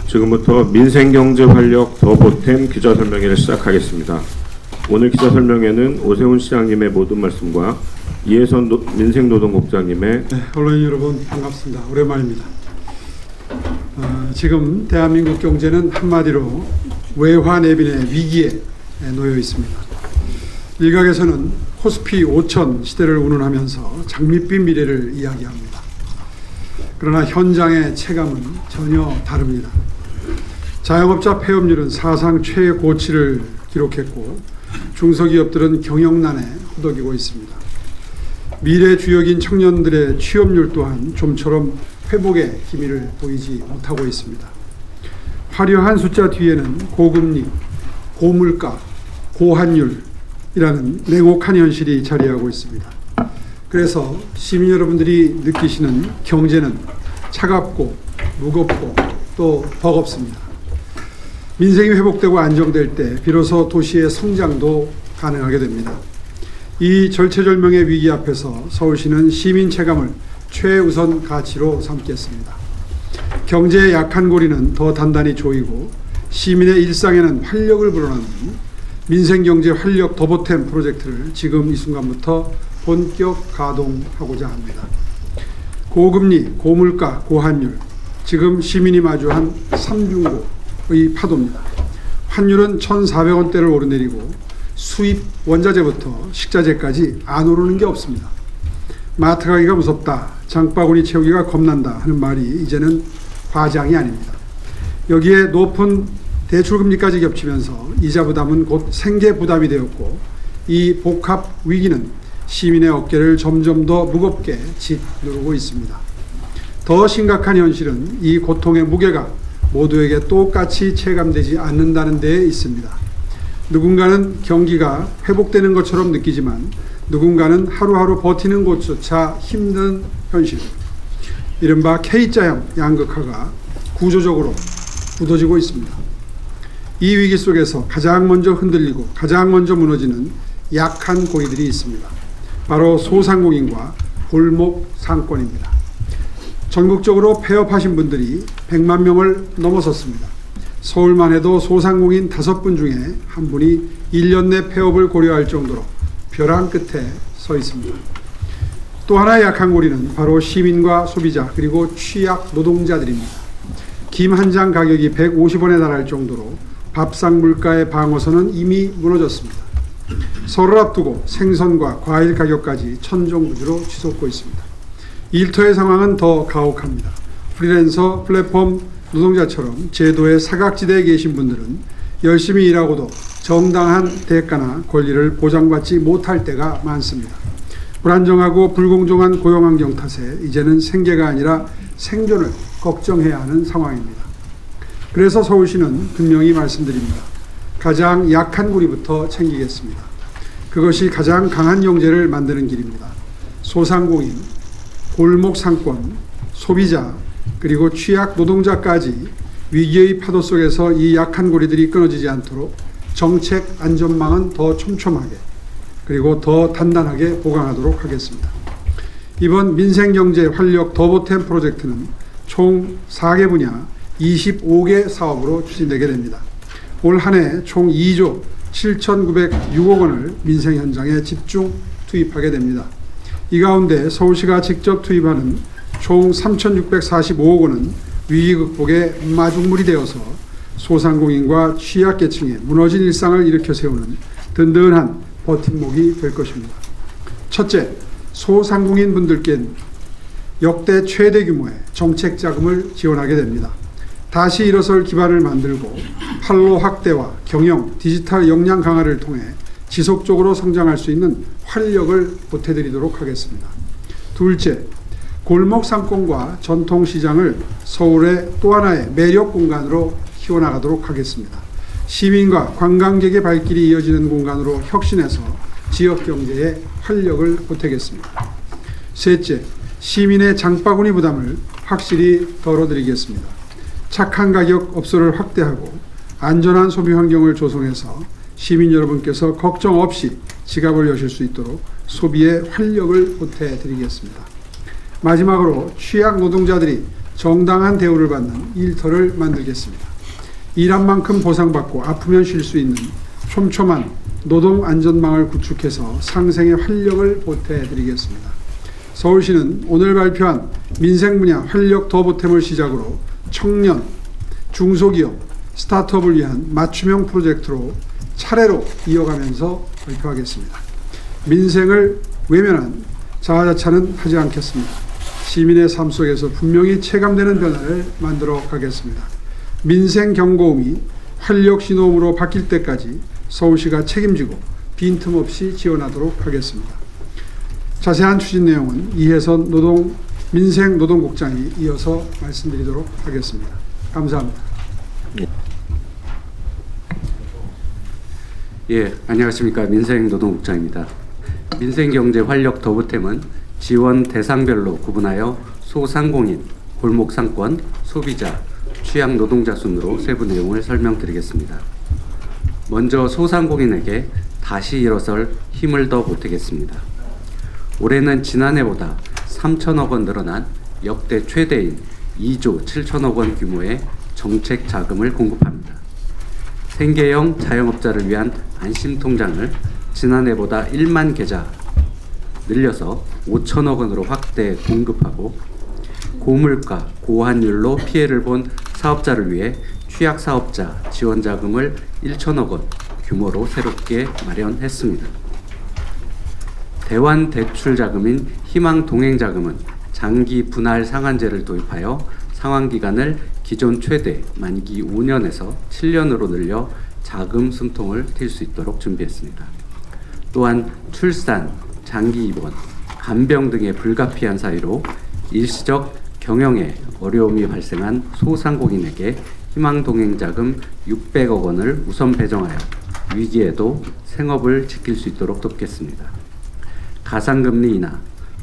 지금부터 민생경제활력 더 보탬 기자설명회를 시작하겠습니다. 오늘 기자설명회는 오세훈 시장님의 모든 말씀과 이해선 민생노동국장님의 언론인 여러분 반갑습니다. 오랜만입니다. 지금 대한민국 경제는 한마디로 외환내빈의 위기에 놓여 있습니다. 일각에서는 코스피 5천 시대를 운운하면서 장밋빛 미래를 이야기합니다. 그러나 현장의 체감은 전혀 다릅니다. 자영업자 폐업률은 사상 최고치를 기록했고 중소기업들은 경영난에 허덕이고 있습니다. 미래 주역인 청년들의 취업률 또한 좀처럼 회복의 기미를 보이지 못하고 있습니다. 화려한 숫자 뒤에는 고금리, 고물가, 고환율이라는 냉혹한 현실이 자리하고 있습니다. 그래서 시민 여러분들이 느끼시는 경제는 차갑고 무겁고 또 버겁습니다. 민생이 회복되고 안정될 때 비로소 도시의 성장도 가능하게 됩니다. 이 절체절명의 위기 앞에서 서울시는 시민 체감을 최우선 가치로 삼겠습니다. 경제의 약한 고리는 더 단단히 조이고 시민의 일상에는 활력을 불어넣는 민생경제 활력 더 보탬 프로젝트를 지금 이 순간부터 본격 가동하고자 합니다. 고금리, 고물가, 고환율, 지금 시민이 마주한 삼중고의 파도입니다. 환율은 1,400원대를 오르내리고 수입 원자재부터 식자재까지 안 오르는 게 없습니다. 마트 가기가 무섭다, 장바구니 채우기가 겁난다 하는 말이 이제는 과장이 아닙니다. 여기에 높은 대출금리까지 겹치면서 이자 부담은 곧 생계 부담이 되었고 이 복합 위기는 시민의 어깨를 점점 더 무겁게 짓누르고 있습니다. 더 심각한 현실은 이 고통의 무게가 모두에게 똑같이 체감되지 않는다는 데에 있습니다. 누군가는 경기가 회복되는 것처럼 느끼지만 누군가는 하루하루 버티는 것조차 힘든 현실, 이른바 K자형 양극화가 구조적으로 굳어지고 있습니다. 이 위기 속에서 가장 먼저 흔들리고 가장 먼저 무너지는 약한 고리들이 있습니다. 바로 소상공인과 골목 상권입니다. 전국적으로 폐업하신 분들이 100만 명을 넘어섰습니다. 서울만 해도 소상공인 5분 중에 한 분이 1년 내 폐업을 고려할 정도로 벼랑 끝에 서 있습니다. 또 하나의 약한 고리는 바로 시민과 소비자 그리고 취약 노동자들입니다. 김 한 장 가격이 150원에 달할 정도로 밥상 물가의 방어선은 이미 무너졌습니다. 설을 앞두고 생선과 과일 가격까지 천정부지로 치솟고 있습니다. 일터의 상황은 더 가혹합니다. 프리랜서, 플랫폼 노동자처럼 제도의 사각지대에 계신 분들은 열심히 일하고도 정당한 대가나 권리를 보장받지 못할 때가 많습니다. 불안정하고 불공정한 고용환경 탓에 이제는 생계가 아니라 생존을 걱정해야 하는 상황입니다. 그래서 서울시는 분명히 말씀드립니다. 가장 약한 고리부터 챙기겠습니다. 그것이 가장 강한 경제를 만드는 길입니다. 소상공인, 골목 상권, 소비자, 그리고 취약 노동자까지 위기의 파도 속에서 이 약한 고리들이 끊어지지 않도록 정책 안전망은 더 촘촘하게 그리고 더 단단하게 보강하도록 하겠습니다. 이번 민생경제 활력 더 보탬 프로젝트는 총 4개 분야 25개 사업으로 추진되게 됩니다. 올 한 해 총 2조 7,906억 원을 민생 현장에 집중 투입하게 됩니다. 이 가운데 서울시가 직접 투입하는 총 3,645억 원은 위기 극복의 마중물이 되어서 소상공인과 취약계층의 무너진 일상을 일으켜 세우는 든든한 버팀목이 될 것입니다. 첫째, 소상공인 분들께는 역대 최대 규모의 정책 자금을 지원하게 됩니다. 다시 일어설 기반을 만들고 판로 확대와 경영, 디지털 역량 강화를 통해 지속적으로 성장할 수 있는 활력을 보태드리도록 하겠습니다. 둘째, 골목 상권과 전통시장을 서울의 또 하나의 매력 공간으로 키워나가도록 하겠습니다. 시민과 관광객의 발길이 이어지는 공간으로 혁신해서 지역경제에 활력을 보태겠습니다. 셋째, 시민의 장바구니 부담을 확실히 덜어드리겠습니다. 착한 가격 업소를 확대하고 안전한 소비 환경을 조성해서 시민 여러분께서 걱정 없이 지갑을 여실 수 있도록 소비에 활력을 보태드리겠습니다. 마지막으로 취약 노동자들이 정당한 대우를 받는 일터를 만들겠습니다. 일한 만큼 보상받고 아프면 쉴 수 있는 촘촘한 노동 안전망을 구축해서 상생의 활력을 보태드리겠습니다. 서울시는 오늘 발표한 민생 분야 활력 더 보탬을 시작으로 청년, 중소기업, 스타트업을 위한 맞춤형 프로젝트로 차례로 이어가면서 발표하겠습니다. 민생을 외면한 자화자찬은 하지 않겠습니다. 시민의 삶 속에서 분명히 체감되는 변화를 만들어 가겠습니다. 민생 경고음이 활력 신호음으로 바뀔 때까지 서울시가 책임지고 빈틈없이 지원하도록 하겠습니다. 자세한 추진 내용은 이혜선 민생노동국장이 이어서 말씀드리도록 하겠습니다. 감사합니다. 예, 안녕하십니까. 민생노동국장입니다. 민생경제 활력 더 보탬은 지원 대상별로 구분하여 소상공인, 골목상권, 소비자, 취약 노동자 순으로 세부 내용을 설명드리겠습니다. 먼저 소상공인에게 다시 일어설 힘을 더 보태겠습니다. 올해는 지난해보다 3천억 원 늘어난 역대 최대인 2조 7천억 원 규모의 정책 자금을 공급합니다. 생계형 자영업자를 위한 안심통장을 지난해보다 1만 계좌 늘려서 5천억 원으로 확대 공급하고, 고물가, 고환율로 피해를 본 사업자를 위해 취약사업자 지원자금을 1천억 원 규모로 새롭게 마련했습니다. 대환대출자금인 희망동행자금은 장기 분할 상한제를 도입하여 상환기간을 기존 최대 만기 5년에서 7년으로 늘려 자금 숨통을 튈 수 있도록 준비했습니다. 또한 출산, 장기 입원, 간병 등의 불가피한 사유로 일시적 경영에 어려움이 발생한 소상공인에게 희망동행자금 600억 원을 우선 배정하여 위기에도 생업을 지킬 수 있도록 돕겠습니다. 가상금리 인하,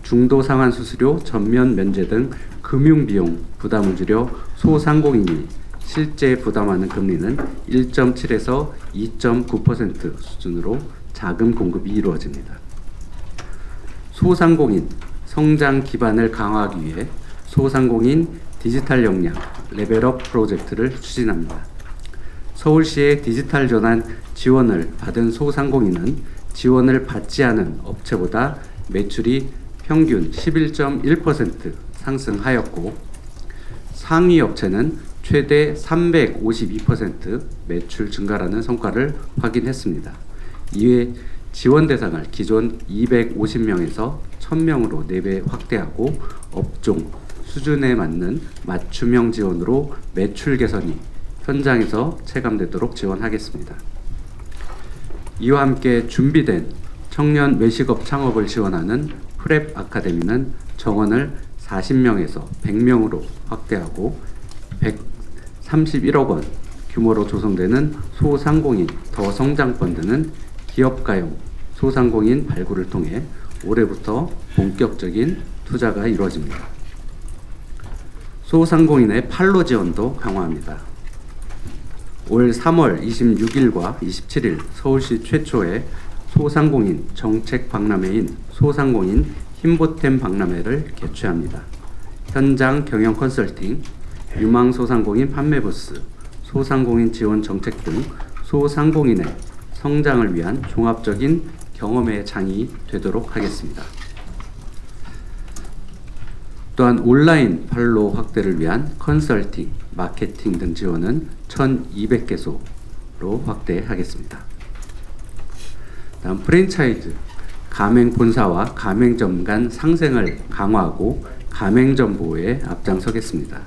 중도상환 수수료 전면 면제 등 금융비용 부담을 줄여 소상공인이 실제 부담하는 금리는 1.7에서 2.9% 수준으로 자금 공급이 이루어집니다. 소상공인 성장 기반을 강화하기 위해 소상공인 디지털 역량 레벨업 프로젝트를 추진합니다. 서울시의 디지털 전환 지원을 받은 소상공인은 지원을 받지 않은 업체보다 매출이 평균 11.1% 상승하였고, 상위 업체는 최대 352% 매출 증가라는 성과를 확인했습니다. 이외 지원 대상을 기존 250명에서 1000명으로 4배 확대하고 업종, 수준에 맞는 맞춤형 지원으로 매출 개선이 현장에서 체감되도록 지원하겠습니다. 이와 함께 준비된 청년 외식업 창업을 지원하는 프랩 아카데미는 정원을 40명에서 100명으로 확대하고 131억 원 규모로 조성되는 소상공인 더 성장 펀드는 기업가용 소상공인 발굴을 통해 올해부터 본격적인 투자가 이루어집니다. 소상공인의 판로 지원도 강화합니다. 올 3월 26일과 27일 서울시 최초의 소상공인 정책 박람회인 소상공인 힘보탬 박람회를 개최합니다. 현장 경영 컨설팅, 유망 소상공인 판매 부스, 소상공인 지원 정책 등 소상공인의 성장을 위한 종합적인 경험의 장이 되도록 하겠습니다. 또한 온라인 판로 확대를 위한 컨설팅, 마케팅 등 지원은 1,200개소로 확대하겠습니다. 다음 프랜차이즈, 가맹 본사와 가맹점 간 상생을 강화하고 가맹점 보호에 앞장서겠습니다.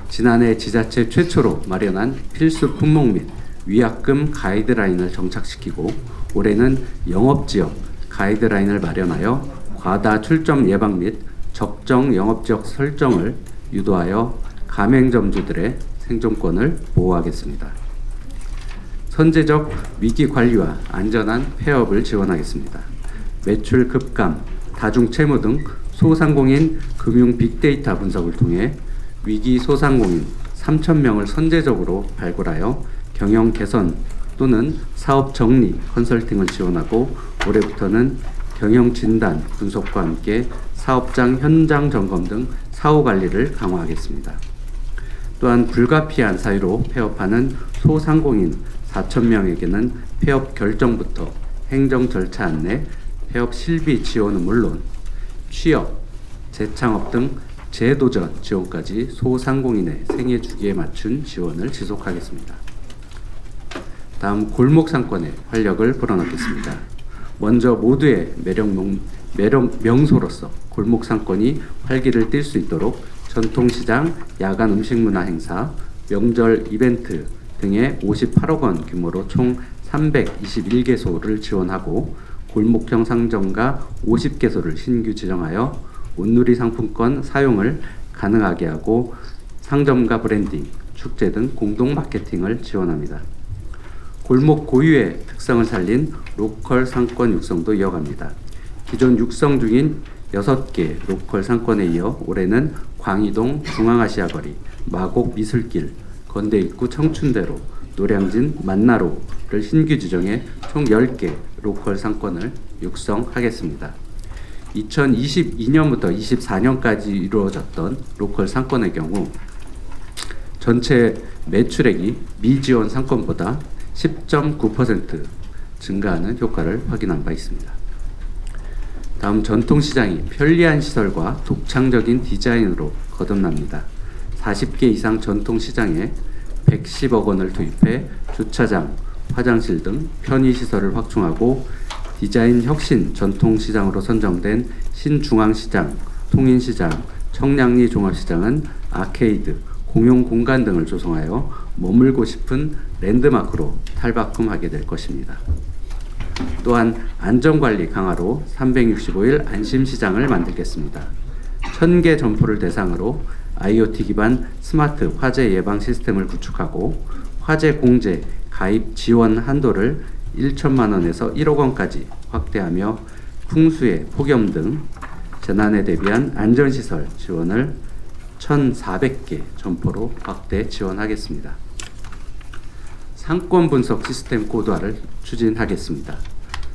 지난해 지자체 최초로 마련한 필수 품목 및 위약금 가이드라인을 정착시키고, 올해는 영업지역 가이드라인을 마련하여 과다 출점 예방 및 적정 영업지역 설정을 유도하여 가맹점주들의 생존권을 보호하겠습니다. 선제적 위기 관리와 안전한 폐업을 지원하겠습니다. 매출 급감, 다중 채무 등 소상공인 금융 빅데이터 분석을 통해 위기 소상공인 3,000명을 선제적으로 발굴하여 경영 개선 또는 사업 정리 컨설팅을 지원하고, 올해부터는 경영 진단 분석과 함께 사업장 현장 점검 등 사후 관리를 강화하겠습니다. 또한 불가피한 사유로 폐업하는 소상공인 4,000명에게는 폐업 결정부터 행정 절차 안내, 폐업 실비 지원은 물론 취업, 재창업 등 재도전 지원까지 소상공인의 생애 주기에 맞춘 지원을 지속하겠습니다. 다음 골목 상권에 활력을 불어넣겠습니다. 먼저 모두의 매력 명소로서 골목 상권이 활기를 띨 수 있도록 전통시장, 야간 음식문화 행사, 명절 이벤트 등의 58억 원 규모로 총 321개소를 지원하고 골목형 상점가 50개소를 신규 지정하여 온누리 상품권 사용을 가능하게 하고 상점가 브랜딩, 축제 등 공동 마케팅을 지원합니다. 골목 고유의 특성을 살린 로컬 상권 육성도 이어갑니다. 기존 육성 중인 6개 로컬 상권에 이어 올해는 광희동 중앙아시아거리, 마곡 미술길, 건대입구 청춘대로, 노량진 만나로를 신규 지정해 총 10개 로컬 상권을 육성하겠습니다. 2022년부터 24년까지 이루어졌던 로컬 상권의 경우 전체 매출액이 미지원 상권보다 10.9% 증가하는 효과를 확인한 바 있습니다. 다음 전통시장이 편리한 시설과 독창적인 디자인으로 거듭납니다. 40개 이상 전통시장에 110억 원을 투입해 주차장, 화장실 등 편의시설을 확충하고 디자인 혁신 전통시장으로 선정된 신중앙시장, 통인시장, 청량리 종합시장은 아케이드, 공용공간 등을 조성하여 머물고 싶은 랜드마크로 탈바꿈하게 될 것입니다. 또한 안전관리 강화로 365일 안심시장을 만들겠습니다. 1000개 점포를 대상으로 IoT 기반 스마트 화재 예방 시스템을 구축하고 화재 공제 가입 지원 한도를 1천만 원에서 1억 원까지 확대하며 풍수해, 폭염 등 재난에 대비한 안전시설 지원을 1,400개 점포로 확대 지원하겠습니다. 상권 분석 시스템 고도화를 추진하겠습니다.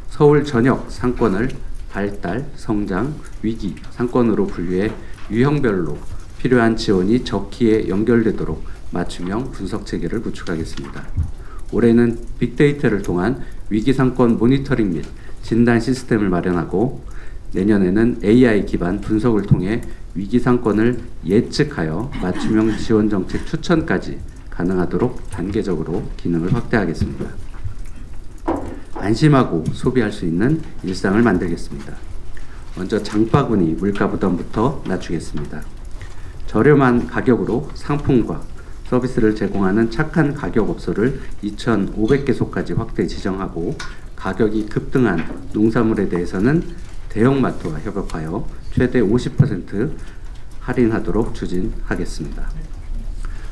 서울 전역 상권을 발달, 성장, 위기 상권으로 분류해 유형별로 필요한 지원이 적기에 연결되도록 맞춤형 분석 체계를 구축하겠습니다. 올해는 빅데이터를 통한 위기 상권 모니터링 및 진단 시스템을 마련하고 내년에는 AI 기반 분석을 통해 위기 상권을 예측하여 맞춤형 지원 정책 추천까지 가능하도록 단계적으로 기능을 확대하겠습니다. 안심하고 소비할 수 있는 일상을 만들겠습니다. 먼저 장바구니 물가 부담부터 낮추겠습니다. 저렴한 가격으로 상품과 서비스를 제공하는 착한 가격 업소를 2,500개소까지 확대 지정하고 가격이 급등한 농산물에 대해서는 대형마트와 협업하여 최대 50% 할인하도록 추진하겠습니다.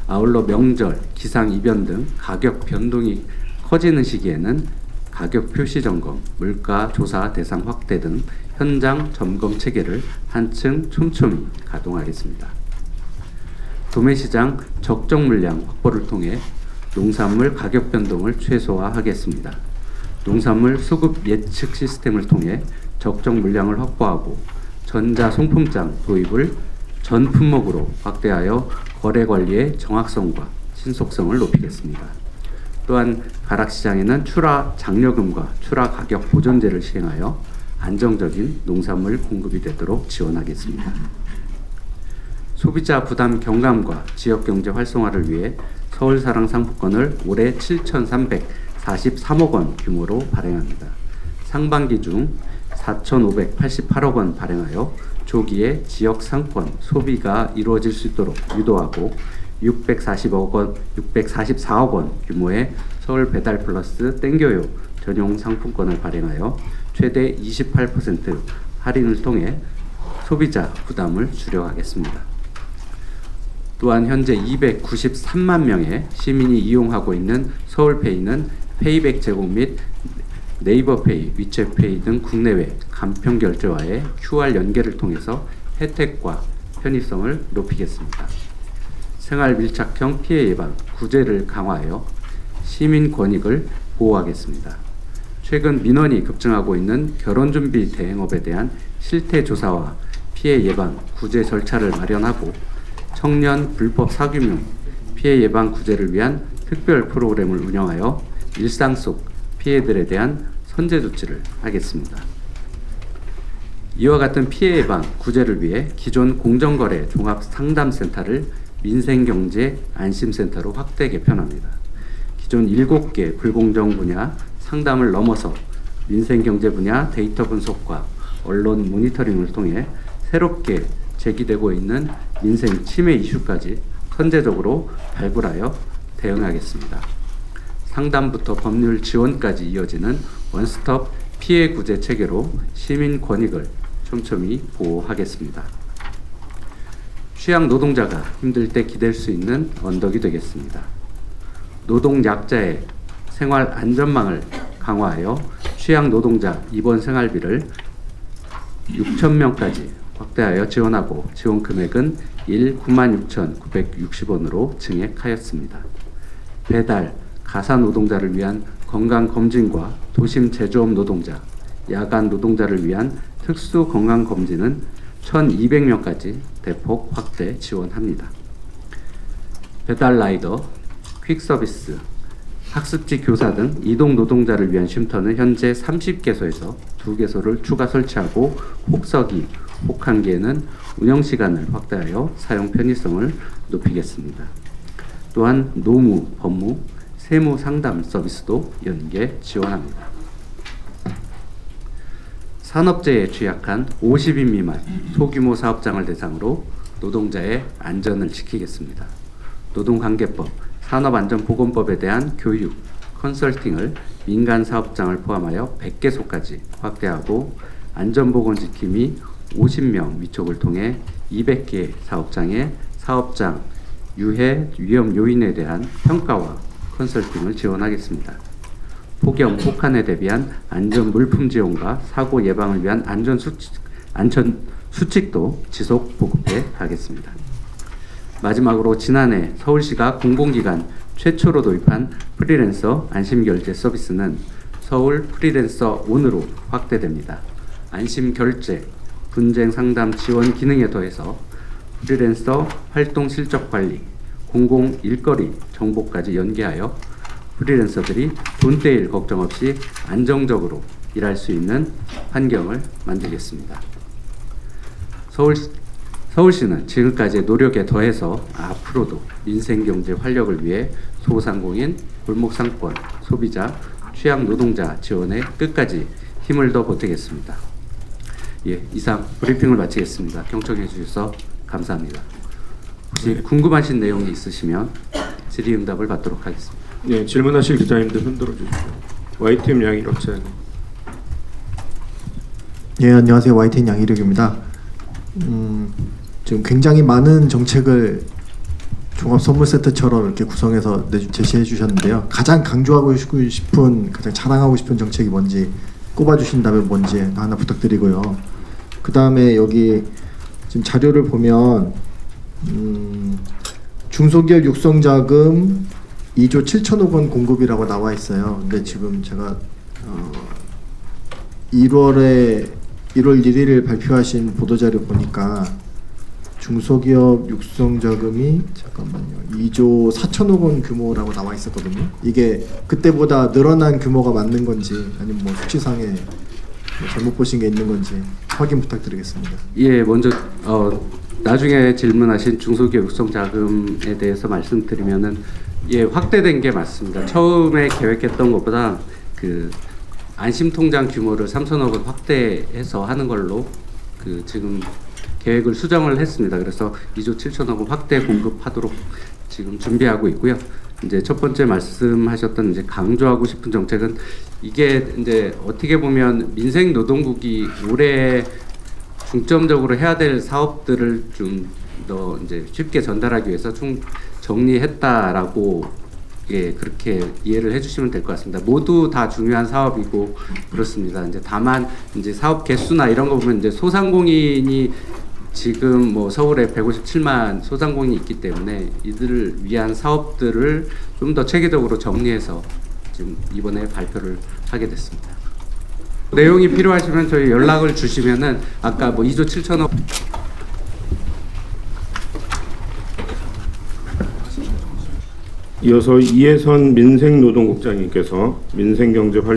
아울러 명절, 기상이변 등 가격 변동이 커지는 시기에는 가격 표시 점검, 물가 조사 대상 확대 등 현장 점검 체계를 한층 촘촘히 가동하겠습니다. 도매시장 적정 물량 확보를 통해 농산물 가격 변동을 최소화하겠습니다. 농산물 수급 예측 시스템을 통해 적정 물량을 확보하고 전자 송품장 도입을 전 품목으로 확대하여 거래 관리의 정확성과 신속성을 높이겠습니다. 또한 가락시장에는 출하 장려금과 출하 가격 보존제를 시행하여 안정적인 농산물 공급이 되도록 지원하겠습니다. 소비자 부담 경감과 지역경제 활성화를 위해 서울사랑 상품권을 올해 7,343억 원 규모로 발행합니다. 상반기 중 4,588억 원 발행하여 조기에 지역 상권 소비가 이루어질 수 있도록 유도하고 644억 원 규모의 서울 배달 플러스 땡겨요 전용 상품권을 발행하여 최대 28% 할인을 통해 소비자 부담을 줄여가겠습니다. 또한 현재 293만 명의 시민이 이용하고 있는 서울페이는 페이백 제공 및 네이버페이, 위챗페이 등 국내외 간편 결제와의 QR 연계를 통해서 혜택과 편의성을 높이겠습니다. 생활 밀착형 피해 예방, 구제를 강화하여 시민 권익을 보호하겠습니다. 최근 민원이 급증하고 있는 결혼준비 대행업에 대한 실태 조사와 피해 예방 구제 절차를 마련하고 청년 불법 사규명 피해 예방 구제를 위한 특별 프로그램을 운영하여 일상 속 피해들에 대한 선제 조치를 하겠습니다. 이와 같은 피해 예방 구제를 위해 기존 공정거래 종합상담센터를 민생경제안심센터로 확대 개편합니다. 기존 7개 불공정 분야 상담을 넘어서 민생경제 분야 데이터 분석과 언론 모니터링을 통해 새롭게 제기되고 있는 민생 침해 이슈까지 선제적으로 발굴하여 대응하겠습니다. 상담부터 법률 지원까지 이어지는 원스톱 피해 구제 체계로 시민 권익을 촘촘히 보호하겠습니다. 취약 노동자가 힘들 때 기댈 수 있는 언덕이 되겠습니다. 노동 약자의 생활 안전망을 강화하여 취약 노동자 입원 생활비를 6,000명까지 확대하여 지원하고 지원 금액은 96,960원으로 증액하였습니다. 배달, 가사 노동자를 위한 건강검진과 도심 제조업 노동자, 야간 노동자를 위한 특수 건강검진은 1,200명까지 대폭 확대 지원합니다. 배달 라이더, 퀵서비스, 학습지 교사 등 이동 노동자를 위한 쉼터는 현재 30개소에서 2개소를 추가 설치하고 혹서기, 혹한기에는 운영시간을 확대하여 사용 편의성을 높이겠습니다. 또한 노무, 법무, 세무 상담 서비스도 연계 지원합니다. 산업재해에 취약한 50인 미만 소규모 사업장을 대상으로 노동자의 안전을 지키겠습니다. 노동관계법, 산업안전보건법에 대한 교육, 컨설팅을 민간 사업장을 포함하여 100개소까지 확대하고 안전보건 지킴이 50명 위촉을 통해 200개 사업장의 사업장 유해 위험 요인에 대한 평가와 컨설팅을 지원하겠습니다. 폭염, 혹한에 대비한 안전 물품 지원과 사고 예방을 위한 안전 수칙도 지속 보급해 가겠습니다. 마지막으로 지난해 서울시가 공공기관 최초로 도입한 프리랜서 안심결제 서비스는 서울 프리랜서 온으로 확대됩니다. 안심결제, 분쟁 상담 지원 기능에 더해서 프리랜서 활동 실적 관리, 공공 일거리 정보까지 연계하여 프리랜서들이 돈 떼일 걱정 없이 안정적으로 일할 수 있는 환경을 만들겠습니다. 서울시는 지금까지의 노력에 더해서 앞으로도 민생경제 활력을 위해 소상공인, 골목상권, 소비자, 취약 노동자 지원에 끝까지 힘을 더 보태겠습니다. 예, 이상 브리핑을 마치겠습니다. 경청해 주셔서 감사합니다. 혹시 궁금하신 내용이 있으시면 질의응답을 받도록 하겠습니다. 네, 질문하실 기자님들 흔들어 주십시오. YTN 양희력 기자님. 예, 안녕하세요. YTN 양희력입니다. 지금 굉장히 많은 정책을 종합선물세트처럼 이렇게 구성해서 제시해 주셨는데요. 가장 강조하고 싶은, 가장 자랑하고 싶은 정책이 뭔지 꼽아주신다면 뭔지 하나 부탁드리고요. 그 다음에 여기 지금 자료를 보면 중소기업 육성자금 2조 7천억 원 공급이라고 나와 있어요. 근데 지금 제가 1월 1일 발표하신 보도자료 보니까 중소기업 육성자금이 잠깐만요. 2조 4천억 원 규모라고 나와 있었거든요. 이게 그때보다 늘어난 규모가 맞는 건지 아니면 뭐 수치상에 뭐 잘못 보신 게 있는 건지 확인 부탁드리겠습니다. 예, 먼저 나중에 질문하신 중소기업 육성자금에 대해서 말씀드리면은 예, 확대된 게 맞습니다. 처음에 계획했던 것보다 그 안심통장 규모를 3천억 원 확대해서 하는 걸로 그 지금 계획을 수정을 했습니다. 그래서 2조 7천억 원 확대 공급하도록 지금 준비하고 있고요. 이제 첫 번째 말씀하셨던 이제 강조하고 싶은 정책은 이게 이제 어떻게 보면 민생노동국이 올해 중점적으로 해야 될 사업들을 좀 더 이제 쉽게 전달하기 위해서 정리했다라고 예, 그렇게 이해를 해주시면 될 것 같습니다. 모두 다 중요한 사업이고 그렇습니다. 이제 다만 이제 사업 개수나 이런 거 보면 이제 소상공인이 지금 뭐 서울에 157만 소상공인이 있기 때문에 이들을 위한 사업들을 좀 더 체계적으로 정리해서 지금 이번에 발표를 하게 됐습니다. 내용이 필요하시면 저희 연락을 주시면은 아까 뭐 2조 7천억 이어서 이해선 민생노동국장님께서 민생경제 활력